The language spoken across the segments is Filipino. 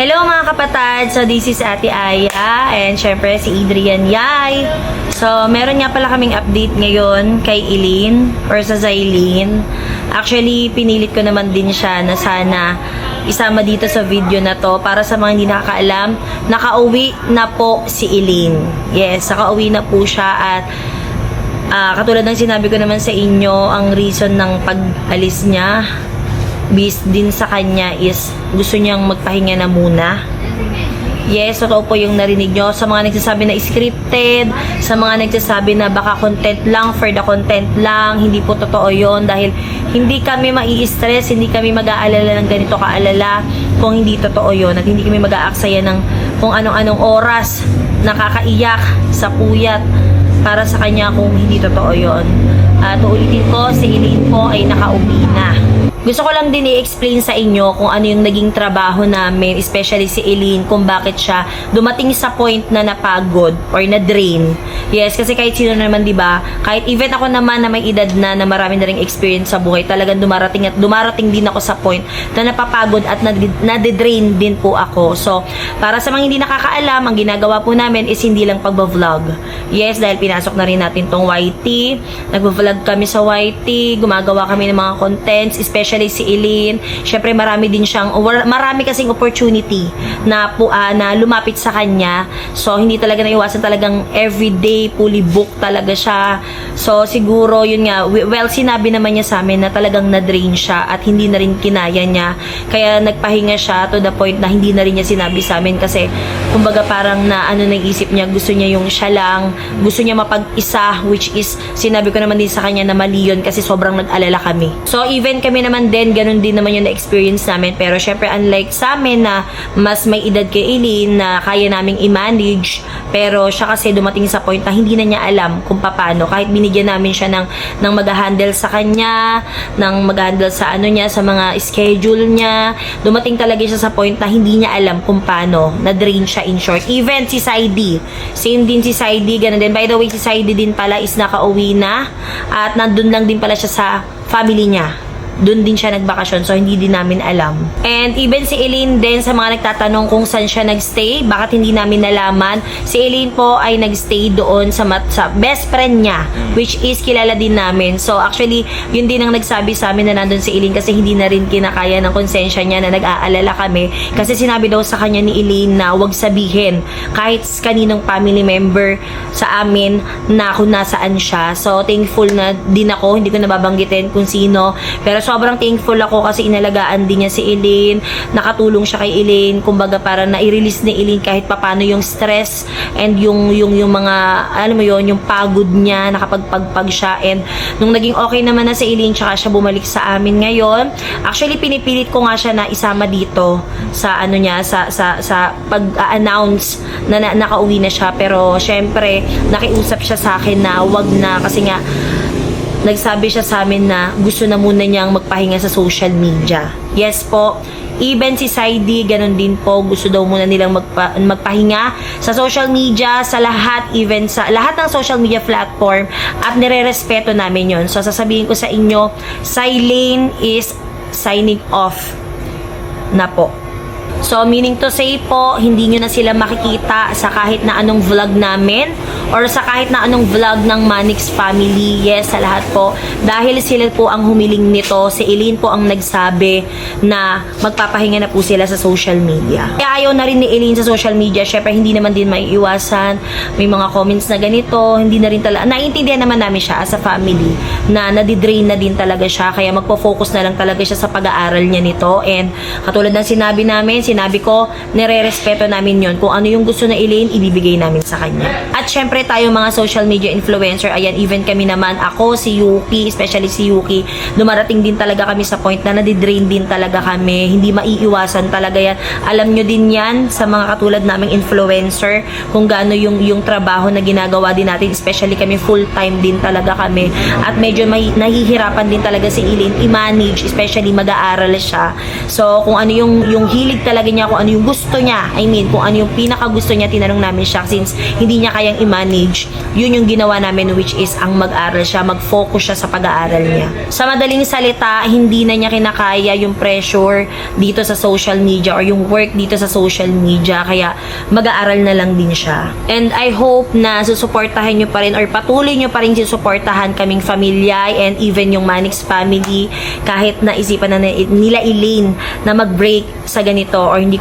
Hello mga kapatid! So this is Ate Aya and syempre si Adrian Yay. So meron nga pala kaming update ngayon kay Eileen or sa Zylene. Actually pinilit ko naman din siya na sana isama dito sa video na to para sa mga hindi nakakaalam. Nakauwi na po si Eileen. Yes, nakauwi na po siya at katulad ng sinabi ko naman sa inyo, ang reason ng pag-alis niya based din sa kanya is gusto niyang magpahinga na muna. Yes, totoo po yung narinig nyo. Sa mga nagsasabi na scripted, sa mga nagsasabi na baka content lang, for the content lang, hindi po totoo yon dahil hindi kami mai-stress, hindi kami mag-aalala ng ganito kaalala kung hindi totoo yon at hindi kami mag-aaksaya ng kung anong-anong oras nakakaiyak sa puyat para sa kanya kung hindi totoo yon. At uulitin ko, si Eileen po ay nakauwi na. Gusto ko lang din i-explain sa inyo kung ano yung naging trabaho namin, especially si Eileen, kung bakit siya dumating sa point na napagod or na-drain. Yes, kasi kahit sino naman, 'di ba? Kahit even ako naman na may edad na marami na ring experience sa buhay, talagang dumarating din ako sa point na napapagod at na-drain din po ako. So, para sa mga hindi nakakaalam, ang ginagawa po namin is hindi lang pagba-vlog. Yes, dahil pinasok na rin natin tong YT. Nagba-vlog kami sa YT, gumagawa kami ng mga contents, especially si Eileen. Syempre marami kasing opportunity na lumapit sa kanya. So hindi talaga naiwasan, talagang everyday fully booked talaga siya. So siguro yun nga, well sinabi naman niya sa amin na talagang na-drain siya at hindi na rin kinaya niya. Kaya nagpahinga siya to the point na hindi na rin niya sinabi sa amin kasi kumbaga parang naisip niya, gusto niya yung siya lang, gusto niya mapag-isa, which is sinabi ko naman din sa kanya na mali yun kasi sobrang nag-alala kami. So even kami naman din, ganun din naman yung na-experience namin. Pero syempre, unlike sa amin na mas may edad kay Eileen na kaya naming i-manage, pero siya kasi dumating sa point na hindi na niya alam kung paano. Kahit binigyan namin siya ng mag-handle sa kanya, ng mag-handle sa niya, sa mga schedule niya, dumating talaga siya sa point na hindi niya alam kung paano. Na-drain siya in short. Even si Saidi. Same din si Saidi, ganun din. By the way, si Saidi din pala is nakauwi na at nandun lang din pala siya sa family niya. Doon din siya nagbakasyon, so hindi din namin alam. And even si Eileen din, sa mga nagtatanong kung saan siya nagstay, bakit hindi namin nalaman, si Eileen po ay nagstay doon sa best friend niya, which is kilala din namin. So actually, yun din ang nagsabi sa amin na nandun si Eileen kasi hindi na rin kinakaya ng konsensya niya na nag-aalala kami. Kasi sinabi daw sa kanya ni Eileen na wag sabihin kahit kaninong family member sa amin na kung nasaan siya. So thankful na din ako, hindi ko nababanggitin kung sino, pero sobrang thankful ako kasi inalagaan din niya si Eileen, nakatulong siya kay Eileen, kumbaga para na-release ni Eileen kahit papano yung stress and yung mga, alam mo yon, yung pagod niya, nakapagpagpag siya. And nung naging okay naman na si Eileen, tsaka siya bumalik sa amin ngayon. Actually, pinipilit ko nga siya na isama dito sa sa pag-announce na nakauwi na siya, pero syempre, nakiusap siya sa akin na wag na kasi nga nagsabi siya sa amin na gusto na muna niyang magpahinga sa social media. Yes po. Even si Saidi, ganun din po. Gusto daw muna nilang magpahinga sa social media, sa lahat, even sa lahat ng social media platform, at nire-respeto namin yon. So, sasabihin ko sa inyo, Zylene is signing off na po. So, meaning to say po, hindi nyo na sila makikita sa kahit na anong vlog namin or sa kahit na anong vlog ng Manix family. Yes, sa lahat po. Dahil sila po ang humiling nito. Si Eileen po ang nagsabi na magpapahinga na po sila sa social media. Kaya ayaw na rin ni Eileen sa social media. Syempre, hindi naman din maiiwasan. May mga comments na ganito. Hindi na rin talaga. Naiintindihan naman namin siya as a family na nadidrain na din talaga siya. Kaya magpo-focus na lang talaga siya sa pag-aaral niya nito. And katulad ng sinabi namin, sinabi ko, nire-respeto namin yon. Kung ano yung gusto na Eileen, ibibigay namin sa kanya. At syempre tayo mga social media influencer, ayan, even kami naman, ako, si Yuki, especially si Yuki, dumarating din talaga kami sa point na nadidrain din talaga kami. Hindi maiiwasan talaga yan. Alam nyo din yan sa mga katulad naming influencer, kung gaano yung trabaho na ginagawa din natin, especially kami full-time din talaga kami. At medyo nahihirapan din talaga si Eileen i-manage, especially mag-aaral siya. So, kung ano yung hilig talaga talaga niya kung ano yung gusto niya. I mean, kung ano yung pinaka gusto niya, tinanong namin siya since hindi niya kayang i-manage. Yun yung ginawa namin, which is ang mag-aral siya, mag-focus siya sa pag-aaral niya. Sa madaling salita, hindi na niya kinakaya yung pressure dito sa social media or yung work dito sa social media, kaya mag-aaral na lang din siya. And I hope na susuportahan nyo pa rin or patuloy nyo pa rin susuportahan kaming familya and even yung Manix family kahit naisipan na nila Elaine na mag-break sa ganito or hindi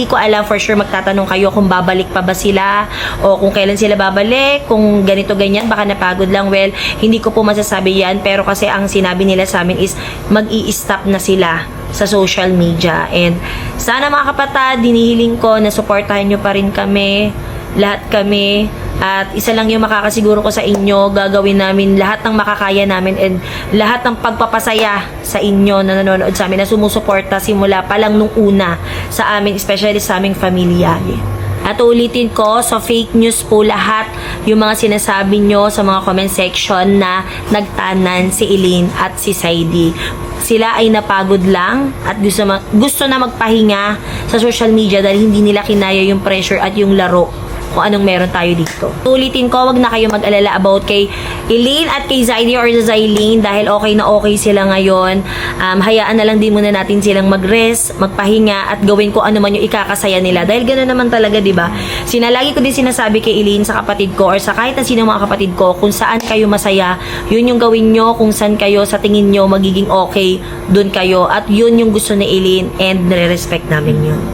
ko alam for sure. Magtatanong kayo kung babalik pa ba sila o kung kailan sila babalik, kung ganito ganyan, baka napagod lang. Well, hindi ko po masasabi yan, pero kasi ang sinabi nila sa amin is mag-i-stop na sila sa social media. And sana mga kapatid, dinihiling ko na suportahan nyo pa rin kami, lahat kami. At isa lang yung makakasiguro ko sa inyo, gagawin namin lahat ng makakaya namin and lahat ng pagpapasaya sa inyo na nanonood sa amin, na sumusuporta simula pa lang nung una sa amin, especially sa aming pamilya. At ulitin ko, so fake news po lahat yung mga sinasabi nyo sa mga comment section na nagtanan si Elaine at si Saidi. Sila ay napagod lang at gusto na magpahinga sa social media dahil hindi nila kinaya yung pressure at yung laro kung anong meron tayo dito. Ulitin ko, wag na kayo mag-alala about kay Elaine at kay Zaidi or Zailene dahil okay na okay sila ngayon. Hayaan na lang din muna natin silang mag-rest, magpahinga at gawin ko ano man yung ikakasaya nila. Dahil gano'n naman talaga, di ba? Lagi ko din sinasabi kay Elaine sa kapatid ko or sa kahit na sino mga kapatid ko, kung saan kayo masaya, yun yung gawin nyo. Kung saan kayo sa tingin nyo magiging okay, dun kayo. At yun yung gusto ni Elaine and nire-respect namin yun.